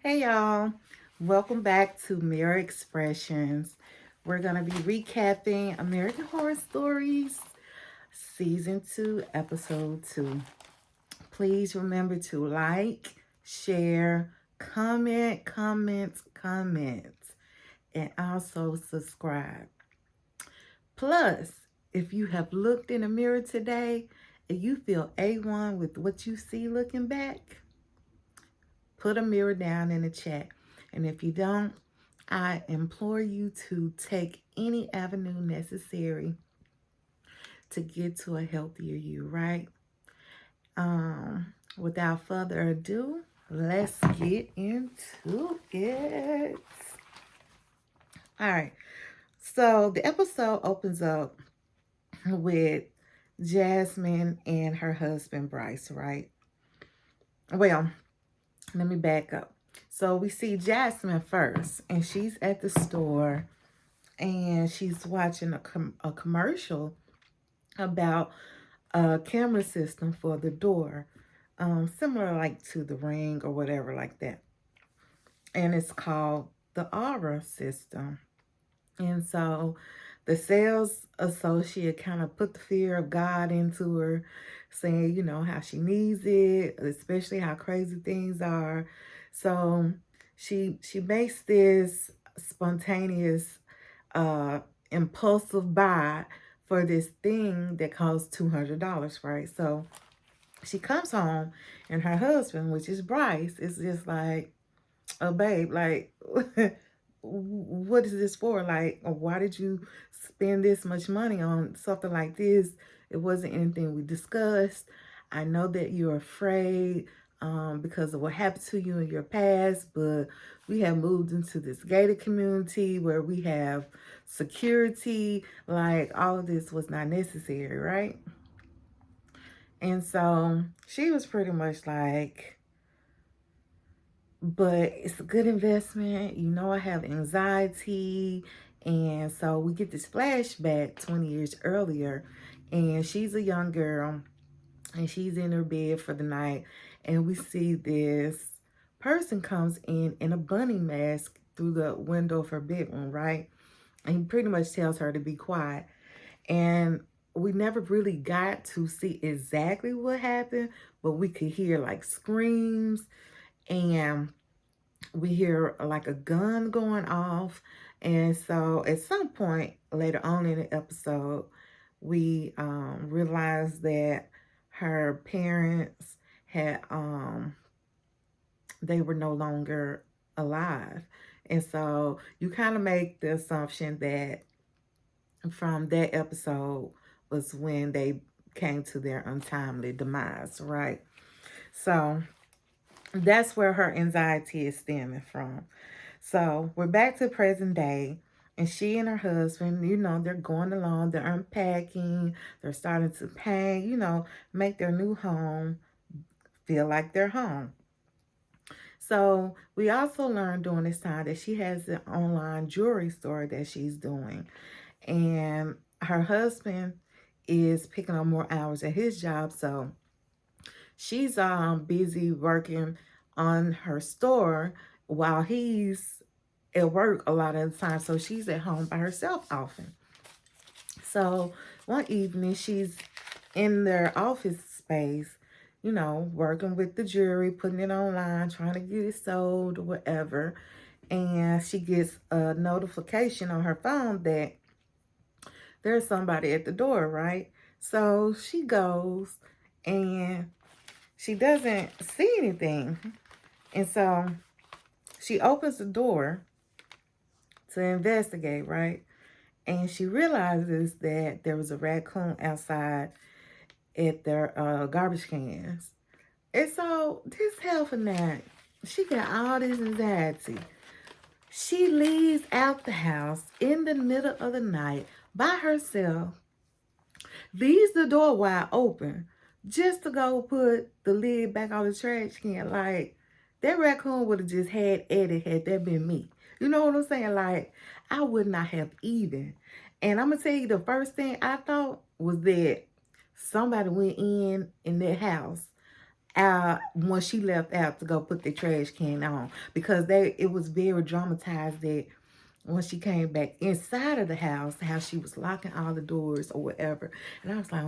Hey y'all, welcome back to Mirror Expressions. We're going to be recapping American Horror Stories Season 2, Episode 2. Please remember to like, share, comment, and also subscribe. Plus, if you have looked in the mirror today and you feel A1 with what you see looking back, put a mirror down in the chat. And if you don't, I implore you to take any avenue necessary to get to a healthier you, right? Without further ado, let's get into it. All right. So the episode opens up with Jasmine and her husband Bryce, right? Well, let me back up. So we see Jasmine first, and she's at the store and she's watching a commercial about a camera system for the door, similar like to the Ring or whatever like that. And it's called the Aura system. And so the sales associate kind of put the fear of God into her, saying, how she needs it, especially how crazy things are. So she makes this spontaneous impulsive buy for this thing that costs $200, right? So she comes home and her husband, which is Bryce, is just like, oh, babe, like, what is this for? Like, why did you spend this much money on something like this? It wasn't anything we discussed. I know that you're afraid because of what happened to you in your past, but we have moved into this gated community where we have security. Like, all of this was not necessary, right? And so she was pretty much like, but it's a good investment. I have anxiety. And so we get this flashback 20 years earlier, and she's a young girl and she's in her bed for the night. And we see this person comes in a bunny mask through the window of her bedroom, right? And he pretty much tells her to be quiet. And we never really got to see exactly what happened, but we could hear like screams, and we hear like a gun going off. And so at some point later on in the episode, we realized that her parents had they were no longer alive. And so you kind of make the assumption that from that episode was when they came to their untimely demise, right? So that's where her anxiety is stemming from. So we're back to present day, and she and her husband, they're going along, they're unpacking, they're starting to paint, make their new home feel like their home. So we also learned during this time that she has an online jewelry store that she's doing, and her husband is picking up more hours at his job, so she's busy working on her store while he's at work a lot of the time. So she's at home by herself often. So one evening she's in their office space, working with the jewelry, putting it online, trying to get it sold or whatever. And she gets a notification on her phone that there's somebody at the door, right? So she goes and she doesn't see anything. And so she opens the door to investigate, right? And she realizes that there was a raccoon outside at their garbage cans. And so this helper now, she got all this anxiety. She leaves out the house in the middle of the night by herself, leaves the door wide open just to go put the lid back on the trash can. Like, that raccoon would have just had Eddie had that been me. You know what I'm saying? Like, I would not have even. And I'm going to tell you, the first thing I thought was that somebody went in that house when she left out to go put the trash can on, because it was very dramatized that when she came back inside of the house, how she was locking all the doors or whatever. And I was like,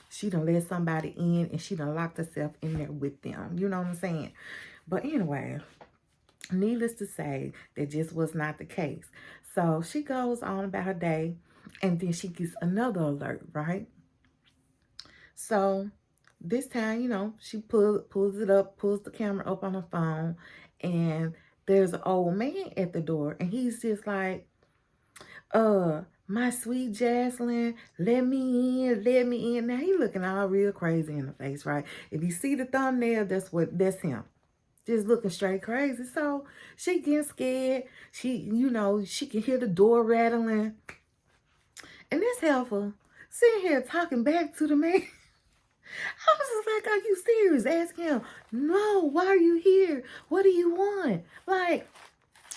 she done let somebody in and she done locked herself in there with them. You know what I'm saying? But anyway, needless to say, that just was not the case. So she goes on about her day, and then she gets another alert, right? So this time, she pulls it up, pulls the camera up on her phone, and there's an old man at the door, and he's just like, my sweet Jaslyn, let me in, let me in. Now he looking all real crazy in the face, right? If you see the thumbnail, that's him. Just looking straight crazy. So she getting scared. She can hear the door rattling. And this helper sitting here talking back to the man. I was just like, are you serious? Ask him, no, why are you here? What do you want? Like,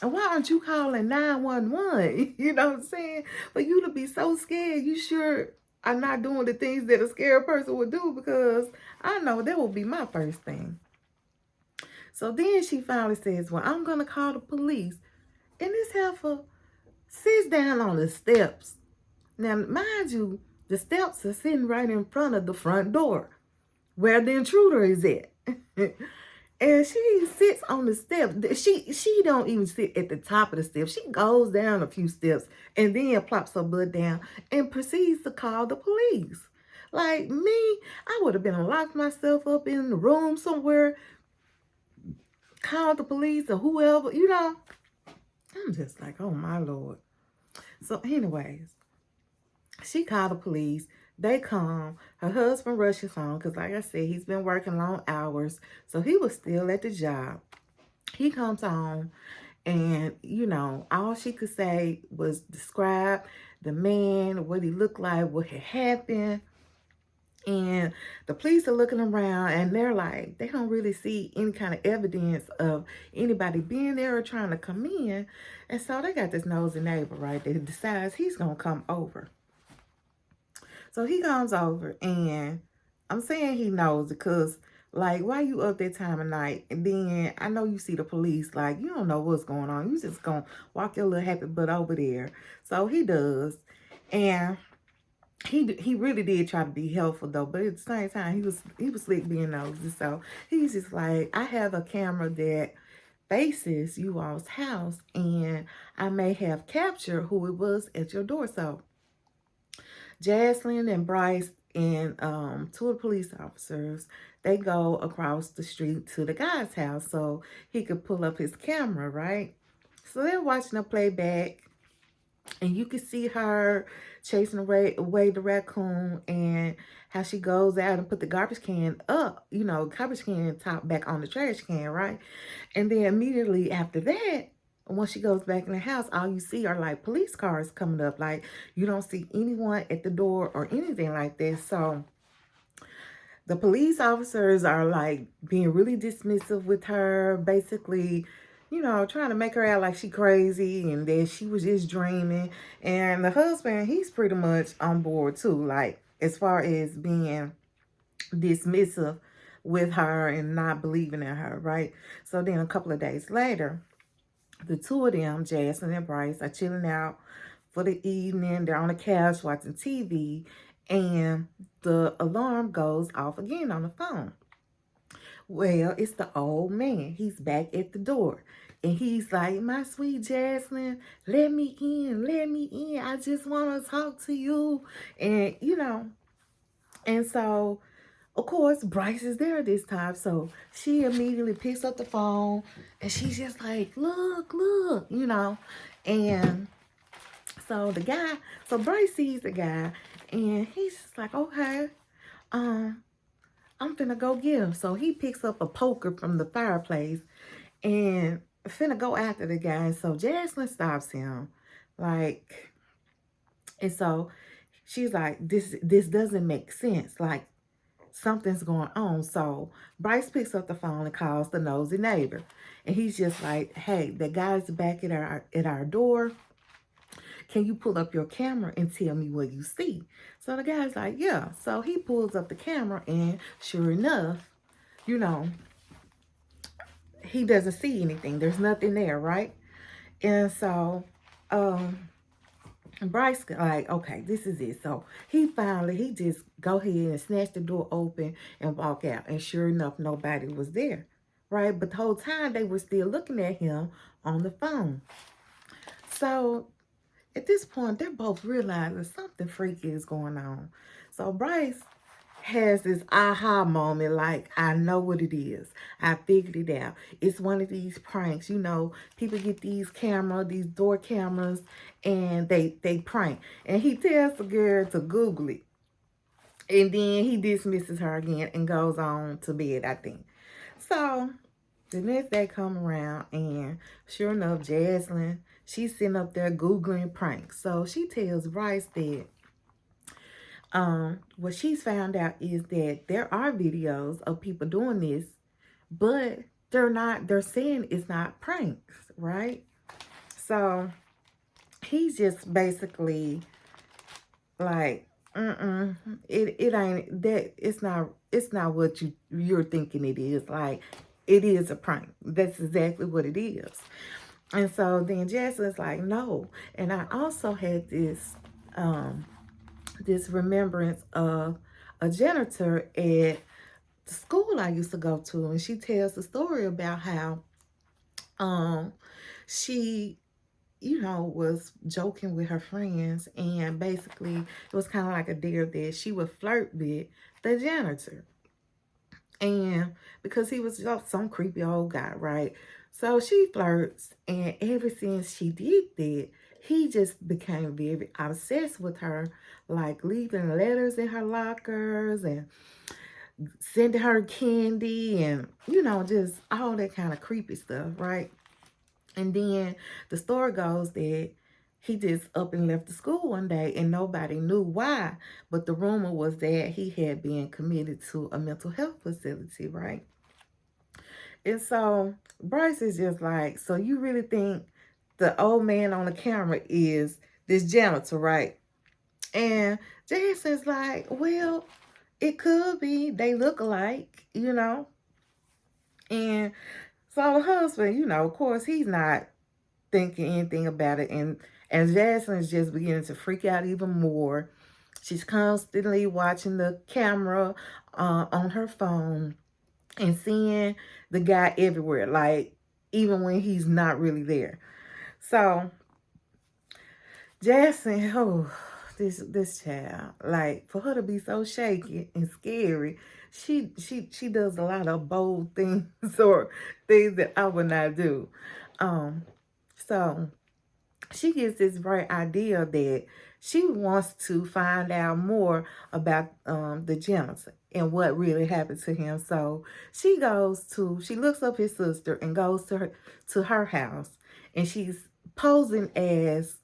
why aren't you calling 911? You know what I'm saying? For you to be so scared, you sure are not doing the things that a scared person would do, because I know that would be my first thing. So then she finally says, well, I'm going to call the police. And this heifer sits down on the steps. Now, mind you, the steps are sitting right in front of the front door where the intruder is at. And she sits on the steps. She don't even sit at the top of the steps. She goes down a few steps and then plops her butt down and proceeds to call the police. Like me, I would have been locked myself up in the room somewhere, called the police or whoever, I'm just like, oh my Lord. So anyways, she called the police. They come. Her husband rushes home because, like I said, he's been working long hours. So he was still at the job. He comes home and, all she could say was describe the man, what he looked like, what had happened. And the police are looking around and they're like, they don't really see any kind of evidence of anybody being there or trying to come in. And so they got this nosy neighbor, right, that decides he's going to come over. So he comes over, and I'm saying he knows because, like, why you up that time of night? And then I know you see the police, like, you don't know what's going on. You just going to walk your little happy butt over there. So he does. And he really did try to be helpful though, but at the same time he was slick being nosy. So he's just like, I have a camera that faces you all's house, and I may have captured who it was at your door. So Jaslyn and Bryce and two of the police officers, they go across the street to the guy's house so he could pull up his camera, right? So they're watching a playback. And you can see her chasing away the raccoon, and how she goes out and put the garbage can up, garbage can top back on the trash can, right? And then immediately after that, once she goes back in the house, all you see are like police cars coming up. Like, you don't see anyone at the door or anything like that. So the police officers are like being really dismissive with her, basically, trying to make her out like she crazy and that she was just dreaming. And the husband, he's pretty much on board too, like as far as being dismissive with her and not believing in her, right? So then a couple of days later, the two of them, Jaslyn and Bryce, are chilling out for the evening. They're on the couch watching TV, and the alarm goes off again on the phone. Well, it's the old man. He's back at the door. And he's like, my sweet Jaslyn, let me in, let me in. I just want to talk to you. And, and so, of course, Bryce is there this time. So she immediately picks up the phone and she's just like, look, And so Bryce sees the guy and he's just like, okay, I'm finna go get him. So he picks up a poker from the fireplace and finna go after the guy. So Jaslyn stops him. Like, and so she's like, this doesn't make sense. Like, something's going on. So Bryce picks up the phone and calls the nosy neighbor. And he's just like, hey, the guy's back at our door. can you pull up your camera and tell me what you see? So the guy's like, yeah. So he pulls up the camera, and sure enough, you know, he doesn't see anything. There's nothing there, right? And so Bryce like, okay, this is it. So he just go ahead and snatch the door open and walk out. And sure enough, nobody was there, right? But the whole time they were still looking at him on the phone. So at this point, they're both realizing something freaky is going on. So Bryce has this aha moment, like, I know what it is. I figured it out. It's one of these pranks. You know, people get these door cameras, and they prank. And he tells the girl to Google it. And then he dismisses her again and goes on to bed, I think. So the next day come around, and sure enough, Jaslyn, she's sitting up there Googling pranks. So she tells Bryce that what she's found out is that there are videos of people doing this, but they're saying it's not pranks, right? So he's just basically like, it ain't that, it's not what you're thinking it is. Like, it is a prank. That's exactly what it is. And so then Jaslyn's like, no. And I also had this remembrance of a janitor at the school I used to go to, and she tells the story about how she, you know, was joking with her friends, and basically it was kind of like a dare that she would flirt with the janitor. And because he was some creepy old guy, right? So she flirts, and ever since she did that, he just became very obsessed with her, like leaving letters in her lockers and sending her candy and, you know, just all that kind of creepy stuff, right? And then the story goes that he just up and left the school one day, and nobody knew why. But the rumor was that he had been committed to a mental health facility, right? And so Bryce is just like, so you really think the old man on the camera is this janitor, right? And Jason's like, well, it could be. They look alike, you know? And so the husband, you know, of course, he's not thinking anything about it. And as Jaslyn is just beginning to freak out even more, she's constantly watching the camera on her phone and seeing the guy everywhere, like even when he's not really there. So Jaslyn, oh, this child, like, for her to be so shaky and scary, she does a lot of bold things or things that I would not do. So she gets this bright idea that she wants to find out more about the janitor and what really happened to him. So she looks up his sister and goes to her house, and she's posing as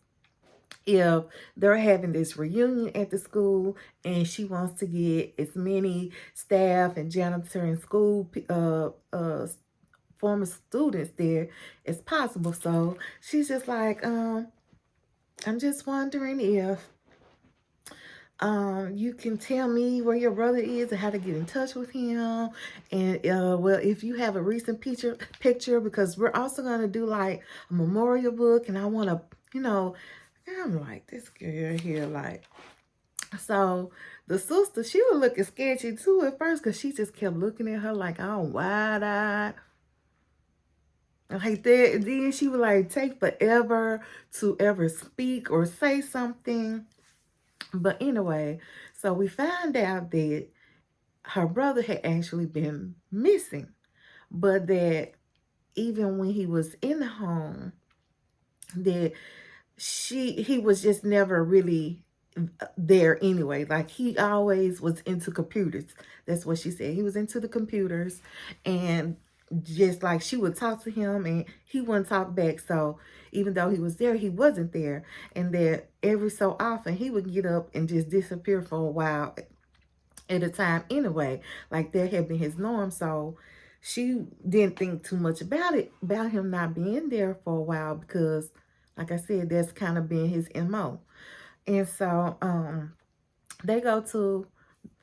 if they're having this reunion at the school, and she wants to get as many staff and janitor and school former students there as possible. So she's just like, I'm just wondering if you can tell me where your brother is and how to get in touch with him. And well, if you have a recent picture, because we're also going to do like a memorial book, and I want to, you know, I'm like, this girl here, like, so the sister, she was looking sketchy too at first, because she just kept looking at her like, oh, wide-eyed. Like that. And then she would like take forever to ever speak or say something. But anyway, so we found out that her brother had actually been missing, but that even when he was in the home, that he was just never really there anyway. Like, he always was into computers. That's what she said. He was into the computers, and just like she would talk to him and he wouldn't talk back. So even though he was there, he wasn't there. And that every so often he would get up and just disappear for a while at a time anyway. Like, that had been his norm. So she didn't think too much about him not being there for a while, because Like I said, that's kind of been his MO. And so they go to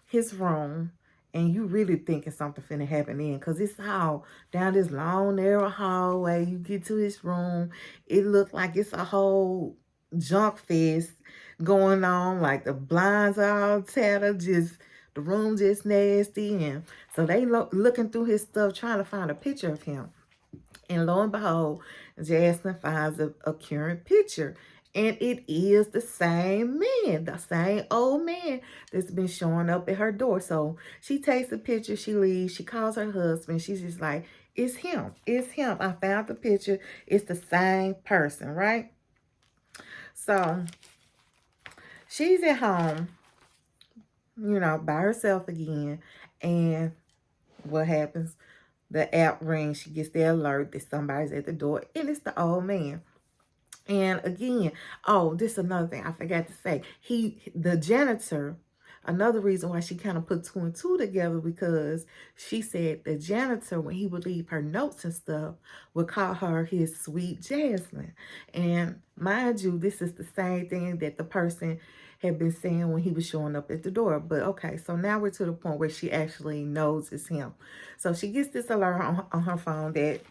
his room, and you really thinking something finna happen in, because it's all down this long narrow hallway. You get to his room, it looked like it's a whole junk fest going on. Like the blinds are all tattered, just the room just nasty. And so they looking through his stuff trying to find a picture of him. And lo and behold, Jasmine finds a current picture. And it is the same man, the same old man that's been showing up at her door. So she takes the picture, she leaves, she calls her husband. She's just like, it's him, it's him. I found the picture. It's the same person, right? So she's at home, by herself again. And what happens? The app rings. She gets the alert that somebody's at the door, and it's the old man. And again, oh, this is another thing I forgot to say. The janitor, another reason why she kind of put two and two together, because she said the janitor, when he would leave her notes and stuff, would call her his sweet Jasmine. And mind you, this is the same thing that the person had been saying when he was showing up at the door. But okay, so now we're to the point where she actually knows it's him. So she gets this alert on her phone that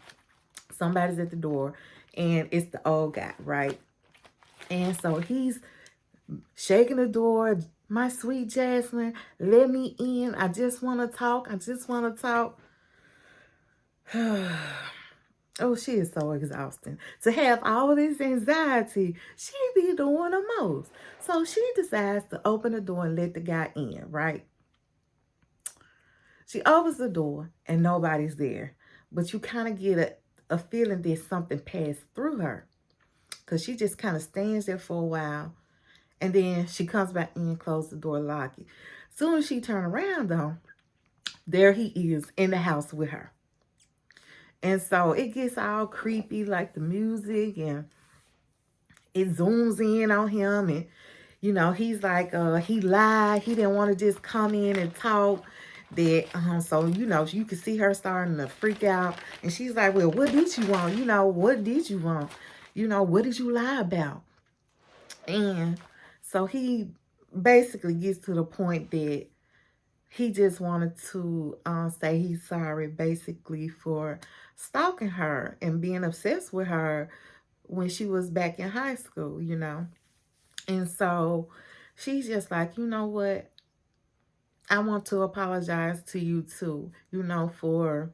somebody's at the door, and it's the old guy, right? And so he's shaking the door. My sweet Jasmine, let me in. I just want to talk. I just want to talk. Oh, she is so exhausting. To have all this anxiety, she be doing the most. So she decides to open the door and let the guy in, right? She opens the door and nobody's there. But you kind of get a feeling that something passed through her, because she just kind of stands there for a while, and then she comes back in, close the door, lock it. Soon as she turn around, though, there he is in the house with her. And so it gets all creepy, like the music, and it zooms in on him, and he's like, he lied, he didn't want to just come in and talk. That so you can see her starting to freak out, and she's like, well, what did you want? What did you want? What did you lie about? And so he basically gets to the point that he just wanted to say he's sorry, basically, for stalking her and being obsessed with her when she was back in high school. And so she's just like, you know what? I want to apologize to you too, for,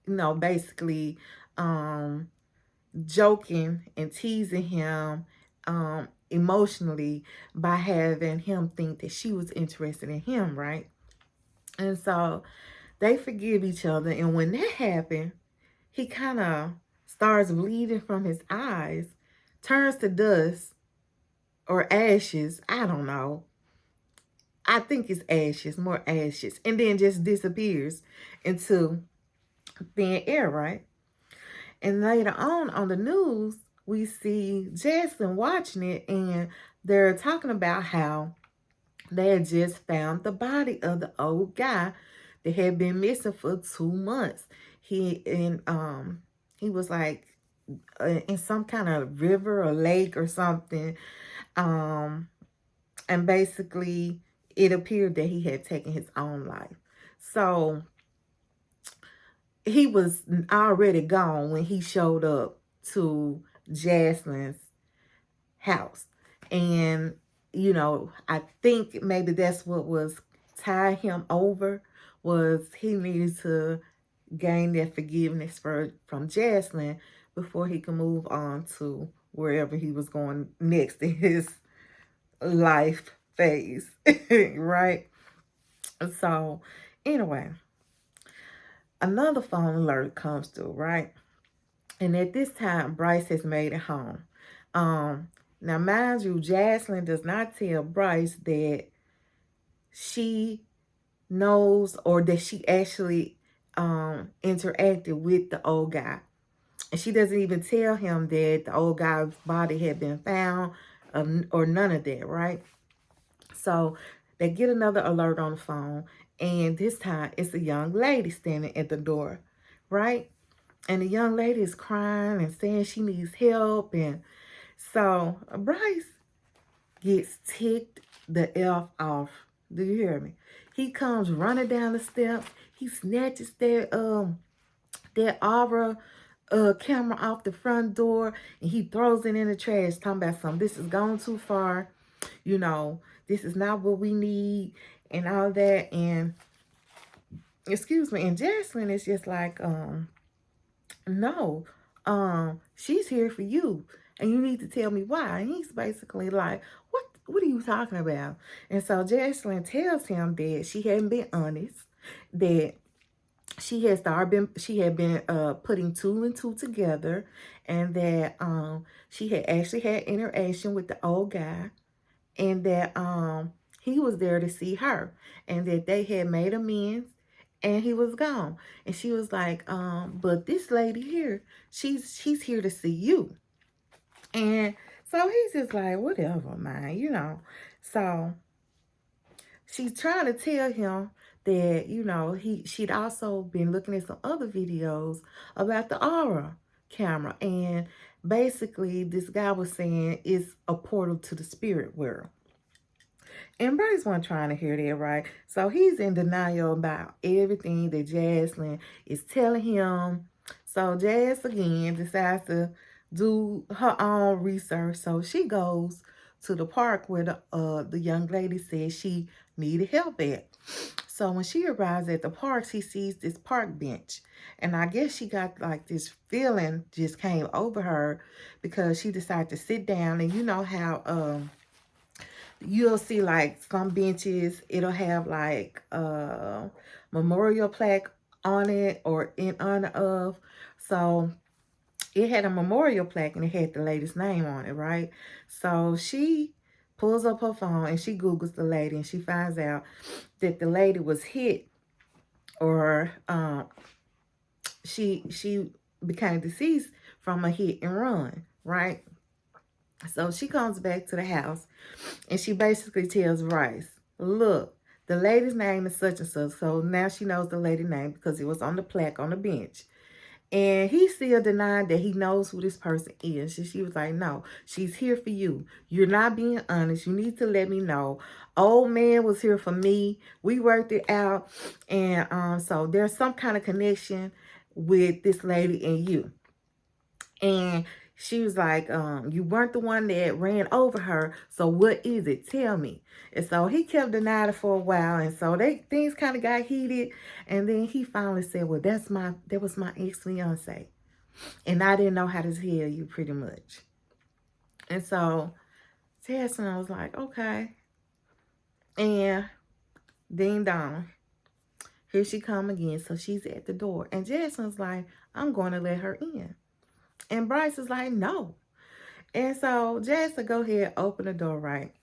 basically joking and teasing him emotionally by having him think that she was interested in him, right? And so they forgive each other. And when that happened, he kind of starts bleeding from his eyes, turns to dust or ashes. I don't know. I think it's ashes, more ashes, and then just disappears into thin air, right? And later on the news, we see Jasmine watching it, and they're talking about how they had just found the body of the old guy that had been missing for 2 months. He was like in some kind of river or lake or something, and basically it appeared that he had taken his own life. So he was already gone when he showed up to Jasmine's house. And, I think maybe that's what was tying him over, was he needed to gain that forgiveness from Jasmine before he could move on to wherever he was going next in his life phase, right? So, anyway, another phone alert comes through, right? And at this time, Bryce has made it home. Now, mind you, Jasmine does not tell Bryce that she knows, or that she actually interacted with the old guy. And she doesn't even tell him that the old guy's body had been found, or none of that, right? So they get another alert on the phone, and this time it's a young lady standing at the door, right? And the young lady is crying and saying she needs help. And so Bryce gets ticked the F off. Do you hear me? He comes running down the steps. He snatches that Aura camera off the front door, and he throws it in the trash, talking about something. This is going too far. You know, this is not what we need, and all that. And excuse me, and Jocelyn is just like, no, she's here for you, and you need to tell me why. And he's basically like, what are you talking about? And so Jocelyn tells him that she hadn't been honest, that she had been putting two and two together, and that she had actually had interaction with the old guy, and that he was there to see her, and that they had made amends, and he was gone. And she was like, but this lady here, she's here to see you. And so he's just like, whatever, man, you know. So she's trying to tell him that, you know, she'd also been looking at some other videos about the Aura camera. And basically this guy was saying it's a portal to the spirit world. And Bryce wasn't trying to hear that, right? So he's in denial about everything that Jocelyn is telling him. So Jazz again decides to do her own research. So she goes to the park where the young lady said she needed help at. So when she arrives at the park, she sees this park bench. And I guess she got like this feeling just came over her because she decided to sit down. And you know how you'll see like some benches, it'll have like a memorial plaque on it or in honor of. So it had a memorial plaque and it had the lady's name on it, right? So she pulls up her phone and she Googles the lady, and she finds out that the lady was hit, or she became deceased from a hit and run, right? So she comes back to the house and she basically tells Bryce, look, the lady's name is such and such. So now she knows the lady's name because it was on the plaque on the bench. And he still denied that he knows who this person is. And she was like, no, she's here for you. You're not being honest. You need to let me know. Old man was here for me. We worked it out. And so there's some kind of connection with this lady and you. And she was like, you weren't the one that ran over her. So what is it? Tell me. And so he kept denying it for a while. And so things kind of got heated. And then he finally said, well, that was my ex-fiance. And I didn't know how to tell you, pretty much. And so Jocelyn was like, okay. And ding dong. Here she come again. So she's at the door. And Jocelyn's like, I'm going to let her in. And Bryce is like, no. And so Jazz said, go ahead, open the door, right?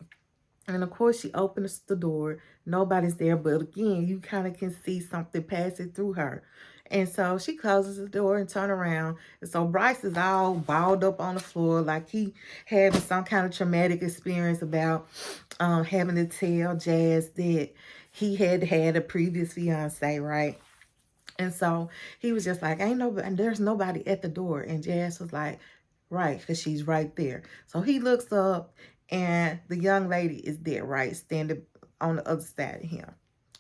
And of course, she opens the door. Nobody's there. But again, you kind of can see something passing through her. And so she closes the door and turn around. And so Bryce is all balled up on the floor like he having some kind of traumatic experience about having to tell Jazz that he had a previous fiance, right? And so he was just like, ain't nobody, and there's nobody at the door. And Jazz was like, right, because she's right there. So he looks up and the young lady is there, right, standing on the other side of him.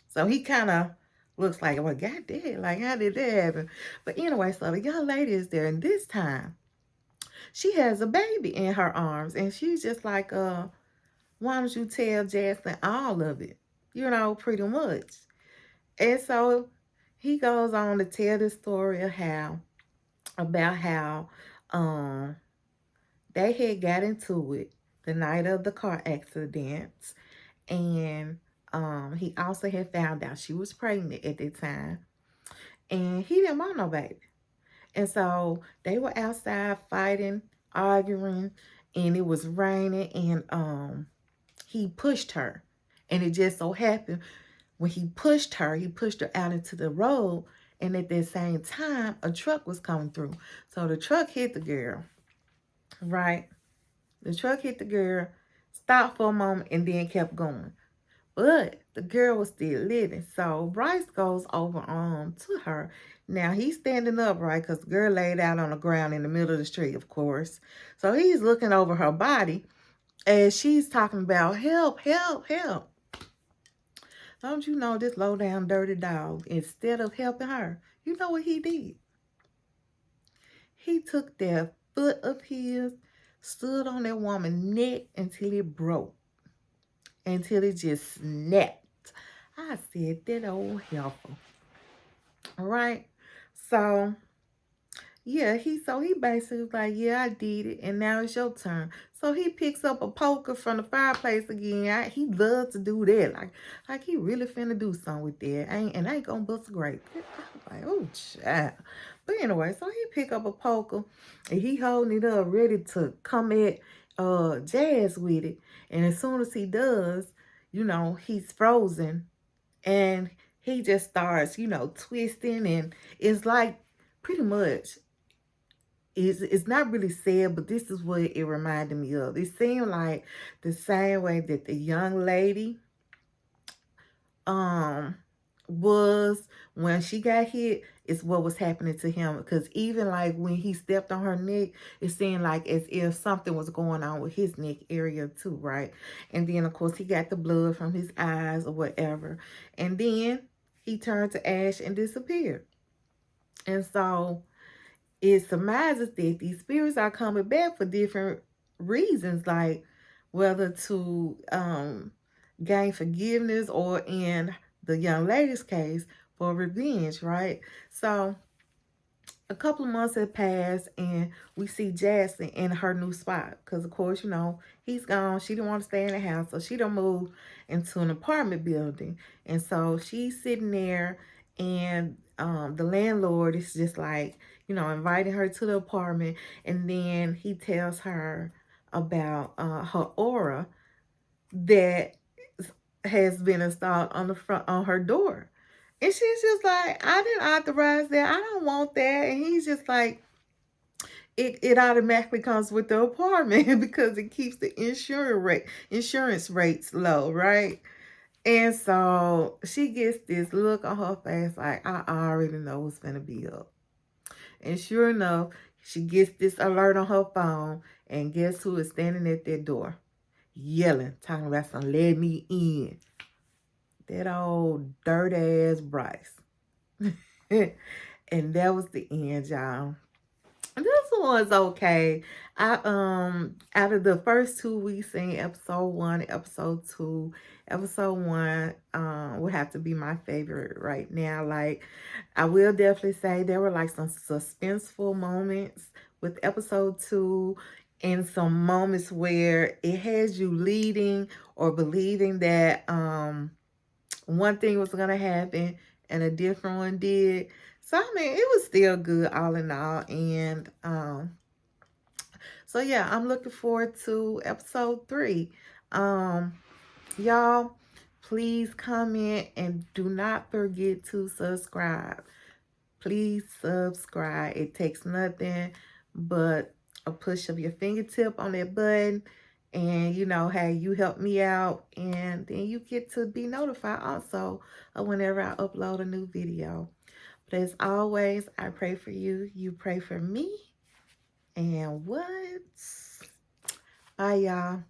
So he kind of looks like, well, goddamn, like, how did that happen? But anyway, so the young lady is there, and this time she has a baby in her arms. And she's just like, why don't you tell Jaslyn all of it? You know, pretty much. And so he goes on to tell the story of about how they had got into it the night of the car accident. And he also had found out she was pregnant at that time. And he didn't want no baby. And so they were outside fighting, arguing, and it was raining, and he pushed her. And it just so happened when he pushed her out into the road, and at that same time, a truck was coming through. So the truck hit the girl, right? The truck hit the girl, stopped for a moment, and then kept going. But the girl was still living. So Bryce goes over to her. Now he's standing up, right? Because the girl laid out on the ground in the middle of the street, of course. So he's looking over her body as she's talking about help, help, help. Don't you know this low down dirty dog, instead of helping her, you know what he did? He took that foot of his, stood on that woman's neck until it broke. Until it just snapped. I said, that old helper. All right. So, yeah, he basically was like, yeah, I did it, and now it's your turn. So he picks up a poker from the fireplace again. He loves to do that. Like he really finna do something with that. And I ain't gonna bust a grape. I was like, oh, child. But anyway, so he pick up a poker, and he holding it up, ready to come at Jazz with it. And as soon as he does, you know, he's frozen. And he just starts, you know, twisting. And it's like pretty much, it's not really sad, but this is what it reminded me of. It seemed like the same way that the young lady was when she got hit is what was happening to him. Because even like when he stepped on her neck, it seemed like as if something was going on with his neck area too, right? And then of course he got the blood from his eyes or whatever. And then he turned to ash and disappeared. And so it surmises that these spirits are coming back for different reasons, like whether to gain forgiveness, or in the young lady's case, for revenge, right? So a couple of months have passed, and we see Jackson in her new spot. Because, of course, you know, he's gone. She didn't want to stay in the house, so she done moved into an apartment building. And so she's sitting there, and the landlord is just like, you know, inviting her to the apartment. And then he tells her about her aura that has been installed on the front, on her door. And she's just like, I didn't authorize that. I don't want that. And he's just like, it automatically comes with the apartment because it keeps the insurance rates low, right? And so she gets this look on her face like, I already know what's gonna be up. And sure enough, she gets this alert on her phone, and guess who is standing at that door? Yelling, talking about some let me in. That old dirt ass Bryce. And that was the end, y'all. This one's okay. Out of the first 2 weeks in episode 1, episode 1 would have to be my favorite right now. Like, I will definitely say there were like some suspenseful moments with episode 2, and some moments where it has you leading or believing that one thing was gonna happen and a different one did. So I mean, it was still good all in all. And so yeah, I'm looking forward to episode 3. Y'all, please comment and do not forget to subscribe. Please subscribe. It takes nothing but a push of your fingertip on that button. And, you know, hey, you help me out. And then you get to be notified also of whenever I upload a new video. But as always, I pray for you. You pray for me. And what? Bye, y'all.